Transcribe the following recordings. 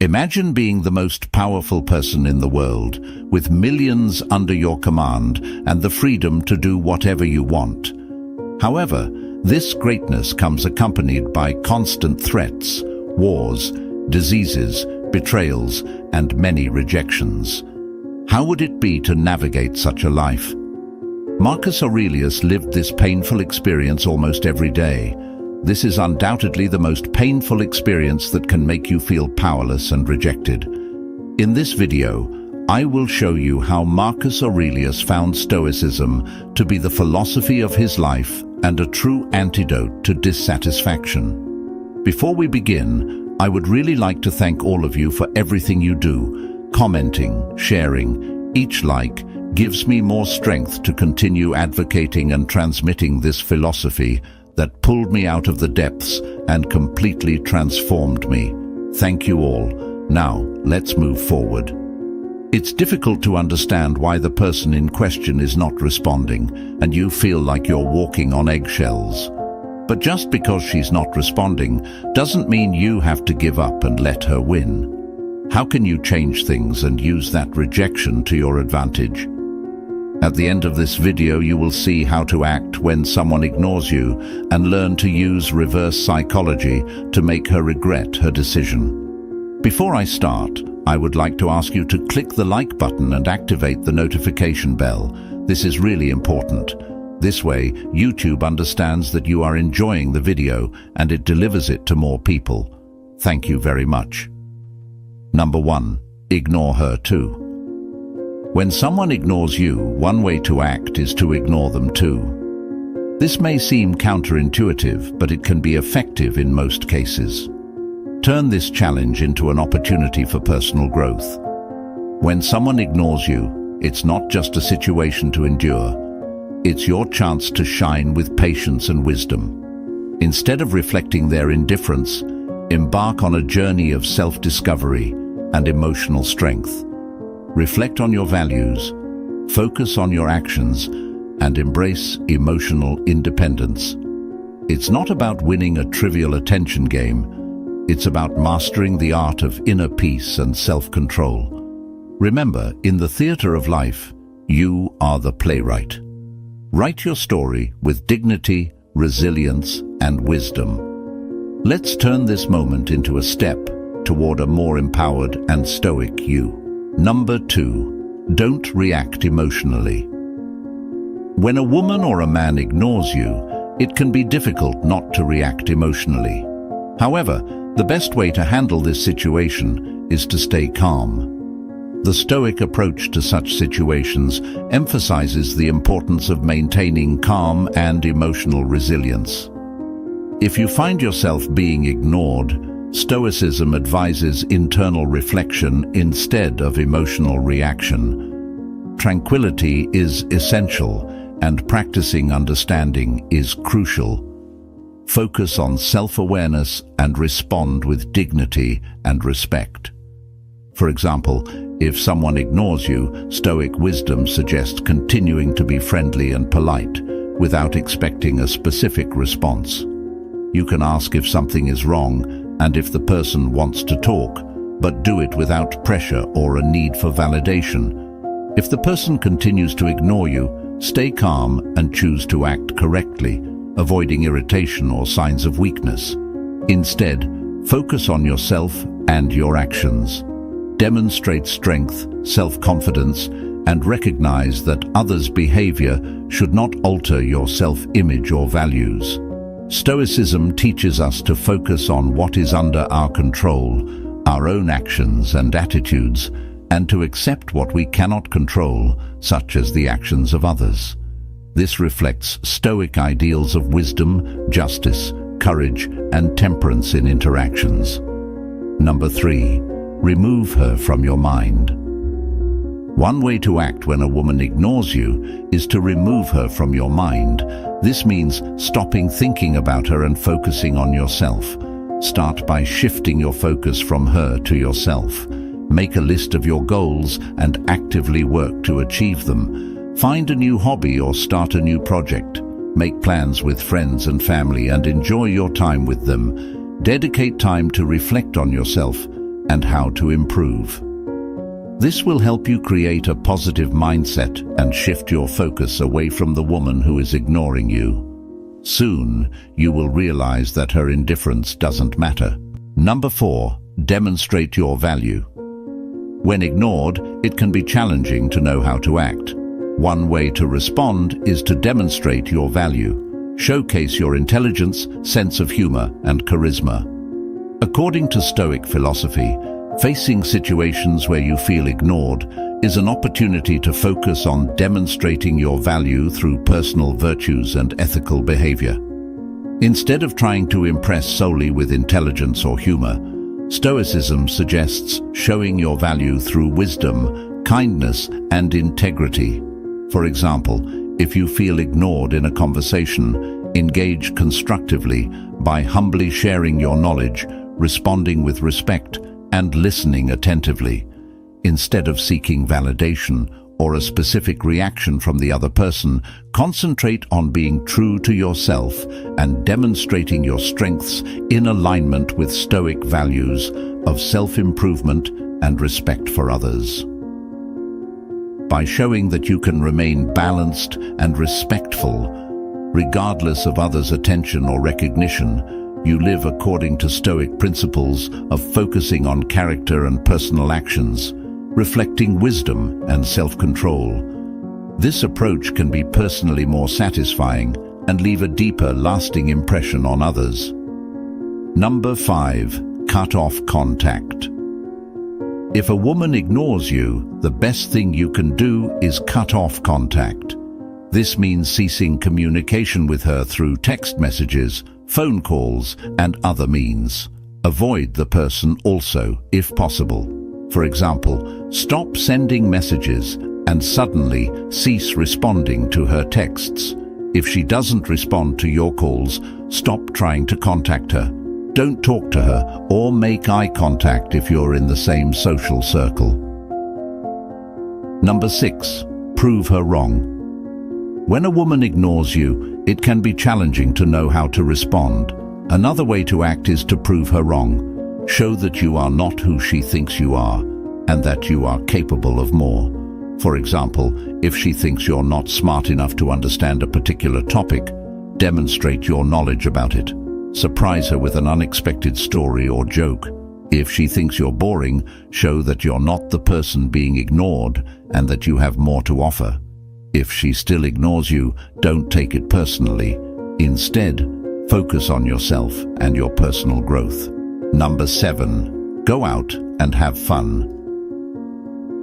Imagine being the most powerful person in the world, with millions under your command and the freedom to do whatever you want. However, this greatness comes accompanied by constant threats, wars, diseases, betrayals, and many rejections. How would it be to navigate such a life? Marcus Aurelius lived this painful experience almost every day. This is undoubtedly the most painful experience that can make you feel powerless and rejected. In this video, I will show you how Marcus Aurelius found Stoicism to be the philosophy of his life and a true antidote to dissatisfaction. Before we begin, I would really like to thank all of you for everything you do, commenting, sharing. Each like gives me more strength to continue advocating and transmitting this philosophy that pulled me out of the depths and completely transformed me. Thank you all. Now, let's move forward. It's difficult to understand why the person in question is not responding, and you feel like you're walking on eggshells. But just because she's not responding doesn't mean you have to give up and let her win. How can you change things and use that rejection to your advantage? At the end of this video, you will see how to act when someone ignores you and learn to use reverse psychology to make her regret her decision. Before I start, I would like to ask you to click the like button and activate the notification bell. This is really important. This way, YouTube understands that you are enjoying the video and it delivers it to more people. Thank you very much. Number 1. Ignore her too. When someone ignores you, one way to act is to ignore them too. This may seem counterintuitive, but it can be effective in most cases. Turn this challenge into an opportunity for personal growth. When someone ignores you, it's not just a situation to endure. It's your chance to shine with patience and wisdom. Instead of reflecting their indifference, embark on a journey of self-discovery and emotional strength. Reflect on your values, focus on your actions, and embrace emotional independence. It's not about winning a trivial attention game. It's about mastering the art of inner peace and self-control. Remember, in the theater of life, you are the playwright. Write your story with dignity, resilience, and wisdom. Let's turn this moment into a step toward a more empowered and stoic you. Number 2. Don't react emotionally. When a woman or a man ignores you, it can be difficult not to react emotionally. However, the best way to handle this situation is to stay calm. The Stoic approach to such situations emphasizes the importance of maintaining calm and emotional resilience. If you find yourself being ignored, Stoicism advises internal reflection instead of emotional reaction. Tranquility is essential, and practicing understanding is crucial. Focus on self-awareness and respond with dignity and respect. For example, if someone ignores you, Stoic wisdom suggests continuing to be friendly and polite without expecting a specific response. You can ask if something is wrong and if the person wants to talk, but do it without pressure or a need for validation. If the person continues to ignore you, stay calm and choose to act correctly, avoiding irritation or signs of weakness. Instead, focus on yourself and your actions. Demonstrate strength, self-confidence, and recognize that others' behavior should not alter your self-image or values. Stoicism teaches us to focus on what is under our control, our own actions and attitudes, and to accept what we cannot control, such as the actions of others. This reflects Stoic ideals of wisdom, justice, courage, and temperance in interactions. Number 3. Remove her from your mind. One way to act when a woman ignores you is to remove her from your mind. This means stopping thinking about her and focusing on yourself. Start by shifting your focus from her to yourself. Make a list of your goals and actively work to achieve them. Find a new hobby or start a new project. Make plans with friends and family and enjoy your time with them. Dedicate time to reflect on yourself and how to improve. This will help you create a positive mindset and shift your focus away from the woman who is ignoring you. Soon, you will realize that her indifference doesn't matter. Number 4, demonstrate your value. When ignored, it can be challenging to know how to act. One way to respond is to demonstrate your value. Showcase your intelligence, sense of humor, and charisma. According to Stoic philosophy, facing situations where you feel ignored is an opportunity to focus on demonstrating your value through personal virtues and ethical behavior. Instead of trying to impress solely with intelligence or humor, Stoicism suggests showing your value through wisdom, kindness, and integrity. For example, if you feel ignored in a conversation, engage constructively by humbly sharing your knowledge, responding with respect, and listening attentively. Instead of seeking validation or a specific reaction from the other person, concentrate on being true to yourself and demonstrating your strengths in alignment with Stoic values of self-improvement and respect for others. By showing that you can remain balanced and respectful, regardless of others' attention or recognition, you live according to Stoic principles of focusing on character and personal actions, reflecting wisdom and self-control. This approach can be personally more satisfying and leave a deeper, lasting impression on others. Number 5, cut off contact. If a woman ignores you, the best thing you can do is cut off contact. This means ceasing communication with her through text messages, phone calls, and other means. Avoid the person also, if possible. For example, stop sending messages and suddenly cease responding to her texts. If she doesn't respond to your calls, stop trying to contact her. Don't talk to her or make eye contact if you're in the same social circle. Number 6, prove her wrong. When a woman ignores you, it can be challenging to know how to respond. Another way to act is to prove her wrong. Show that you are not who she thinks you are and that you are capable of more. For example, if she thinks you're not smart enough to understand a particular topic, demonstrate your knowledge about it. Surprise her with an unexpected story or joke. If she thinks you're boring, show that you're not the person being ignored and that you have more to offer. If she still ignores you, don't take it personally. Instead, focus on yourself and your personal growth. Number 7, go out and have fun.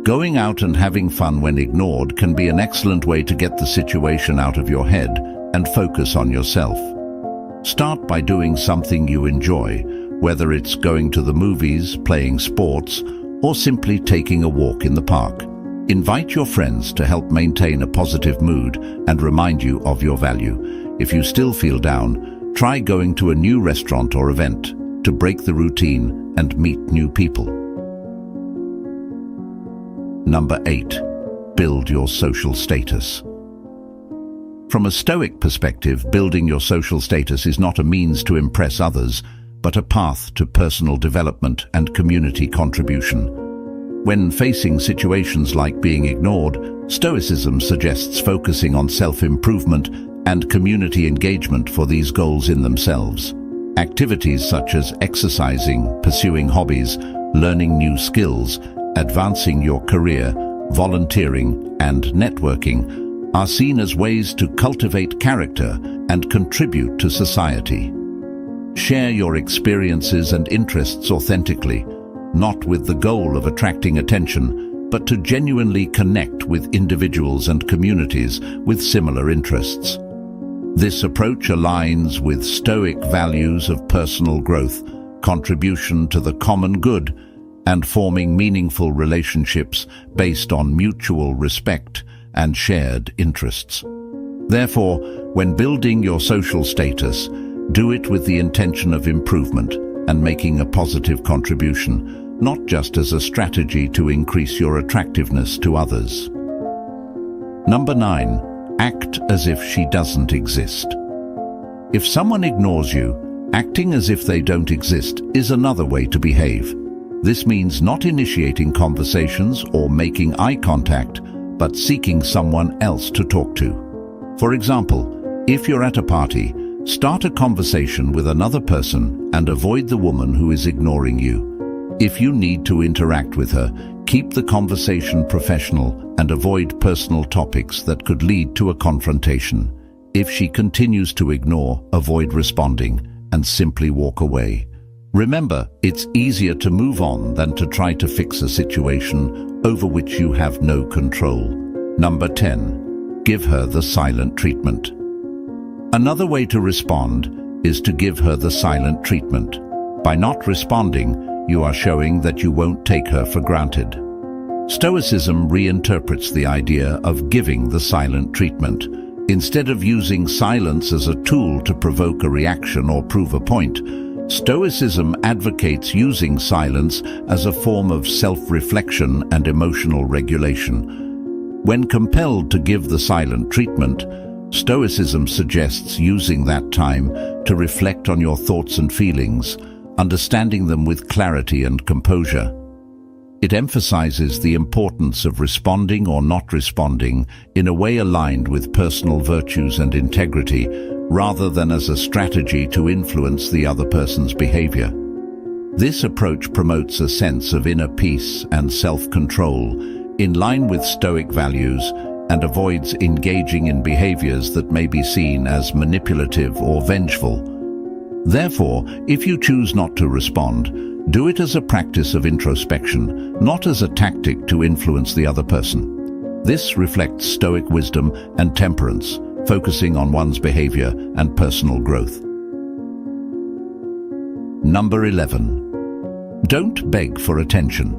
Going out and having fun when ignored can be an excellent way to get the situation out of your head and focus on yourself. Start by doing something you enjoy, whether it's going to the movies, playing sports, or simply taking a walk in the park. Invite your friends to help maintain a positive mood and remind you of your value. If you still feel down, try going to a new restaurant or event to break the routine and meet new people. Number 8, build your social status. From a Stoic perspective, building your social status is not a means to impress others, but a path to personal development and community contribution. When facing situations like being ignored, Stoicism suggests focusing on self-improvement and community engagement for these goals in themselves. Activities such as exercising, pursuing hobbies, learning new skills, advancing your career, volunteering, and networking are seen as ways to cultivate character and contribute to society. Share your experiences and interests authentically, not with the goal of attracting attention, but to genuinely connect with individuals and communities with similar interests. This approach aligns with Stoic values of personal growth, contribution to the common good, and forming meaningful relationships based on mutual respect and shared interests. Therefore, when building your social status, do it with the intention of improvement and making a positive contribution, not just as a strategy to increase your attractiveness to others. Number 9, act as if she doesn't exist. If someone ignores you, acting as if they don't exist is another way to behave. This means not initiating conversations or making eye contact, but seeking someone else to talk to. For example, if you're at a party, start a conversation with another person and avoid the woman who is ignoring you. If you need to interact with her, keep the conversation professional and avoid personal topics that could lead to a confrontation. If she continues to ignore, avoid responding and simply walk away. Remember, it's easier to move on than to try to fix a situation over which you have no control. Number 10. Give her the silent treatment. Another way to respond is to give her the silent treatment. By not responding, you are showing that you won't take her for granted. Stoicism reinterprets the idea of giving the silent treatment. Instead of using silence as a tool to provoke a reaction or prove a point, Stoicism advocates using silence as a form of self-reflection and emotional regulation. When compelled to give the silent treatment, Stoicism suggests using that time to reflect on your thoughts and feelings, understanding them with clarity and composure. It emphasizes the importance of responding or not responding in a way aligned with personal virtues and integrity, rather than as a strategy to influence the other person's behavior. This approach promotes a sense of inner peace and self-control, in line with Stoic values, and avoids engaging in behaviors that may be seen as manipulative or vengeful. Therefore, if you choose not to respond, do it as a practice of introspection, not as a tactic to influence the other person. This reflects Stoic wisdom and temperance, focusing on one's behavior and personal growth. Number 11. Don't beg for attention.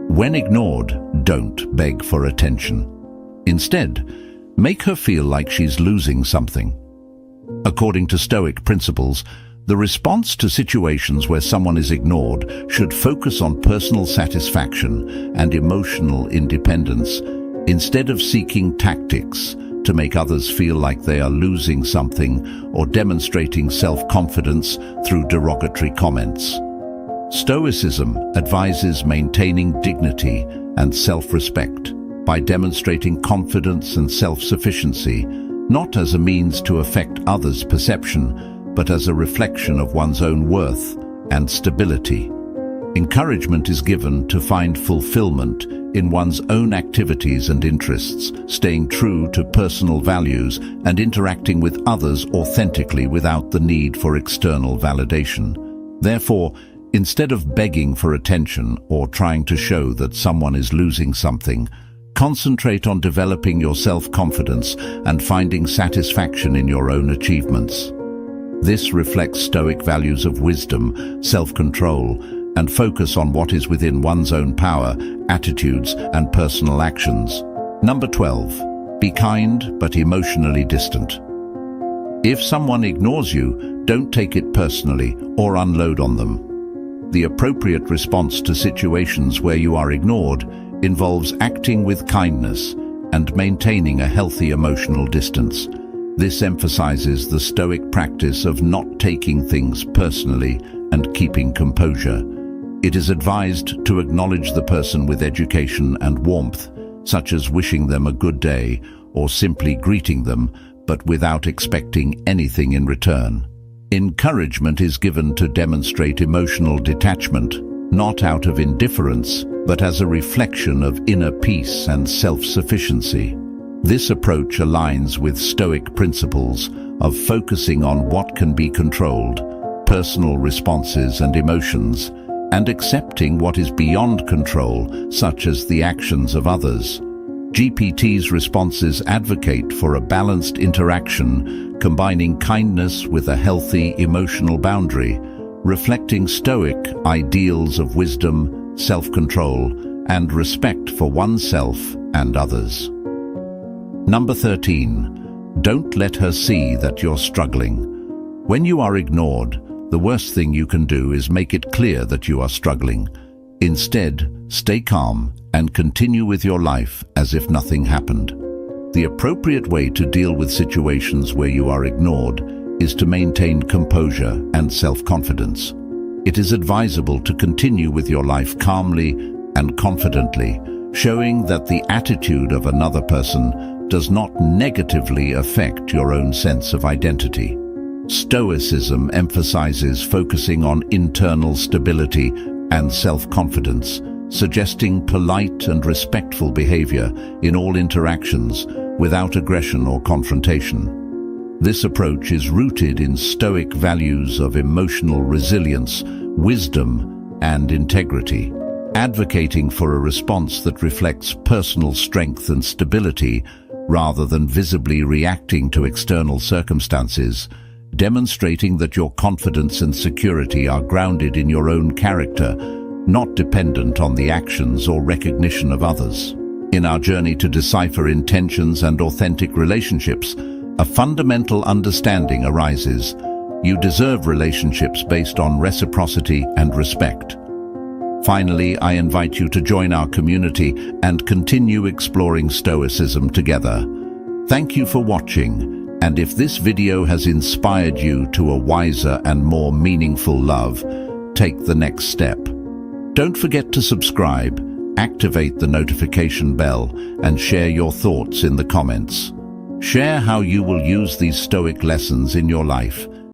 When ignored, don't beg for attention. Instead, make her feel like she's losing something. According to Stoic principles, the response to situations where someone is ignored should focus on personal satisfaction and emotional independence, instead of seeking tactics to make others feel like they are losing something or demonstrating self-confidence through derogatory comments. Stoicism advises maintaining dignity and self-respect by demonstrating confidence and self-sufficiency, not as a means to affect others' perception, but as a reflection of one's own worth and stability. Encouragement is given to find fulfillment in one's own activities and interests, staying true to personal values and interacting with others authentically without the need for external validation. Therefore, instead of begging for attention or trying to show that someone is losing something, concentrate on developing your self-confidence and finding satisfaction in your own achievements. This reflects Stoic values of wisdom, self-control, and focus on what is within one's own power, attitudes, and personal actions. Number 12. Be kind but emotionally distant. If someone ignores you, don't take it personally or unload on them. The appropriate response to situations where you are ignored involves acting with kindness and maintaining a healthy emotional distance. This emphasizes the Stoic practice of not taking things personally and keeping composure. It is advised to acknowledge the person with education and warmth, such as wishing them a good day or simply greeting them, but without expecting anything in return. Encouragement is given to demonstrate emotional detachment, not out of indifference, but as a reflection of inner peace and self-sufficiency. This approach aligns with Stoic principles of focusing on what can be controlled, personal responses and emotions, and accepting what is beyond control, such as the actions of others. GPT's responses advocate for a balanced interaction, combining kindness with a healthy emotional boundary, reflecting Stoic ideals of wisdom, self-control, and respect for oneself and others. Number 13. Don't let her see that you're struggling. When you are ignored, the worst thing you can do is make it clear that you are struggling. Instead, stay calm and continue with your life as if nothing happened. The appropriate way to deal with situations where you are ignored is to maintain composure and self-confidence. it is advisable to continue with your life calmly and confidently, showing that the attitude of another person does not negatively affect your own sense of identity. Stoicism emphasizes focusing on internal stability and self-confidence, suggesting polite and respectful behavior in all interactions without aggression or confrontation. This approach is rooted in Stoic values of emotional resilience, wisdom, and integrity, advocating for a response that reflects personal strength and stability rather than visibly reacting to external circumstances, demonstrating that your confidence and security are grounded in your own character, not dependent on the actions or recognition of others. In our journey to decipher intentions and authentic relationships, a fundamental understanding arises. You deserve relationships based on reciprocity and respect. Finally, I invite you to join our community and continue exploring Stoicism together. Thank you for watching, and if this video has inspired you to a wiser and more meaningful love, take the next step. Don't forget to subscribe, activate the notification bell, and share your thoughts in the comments. Share how you will use these Stoic lessons in your life,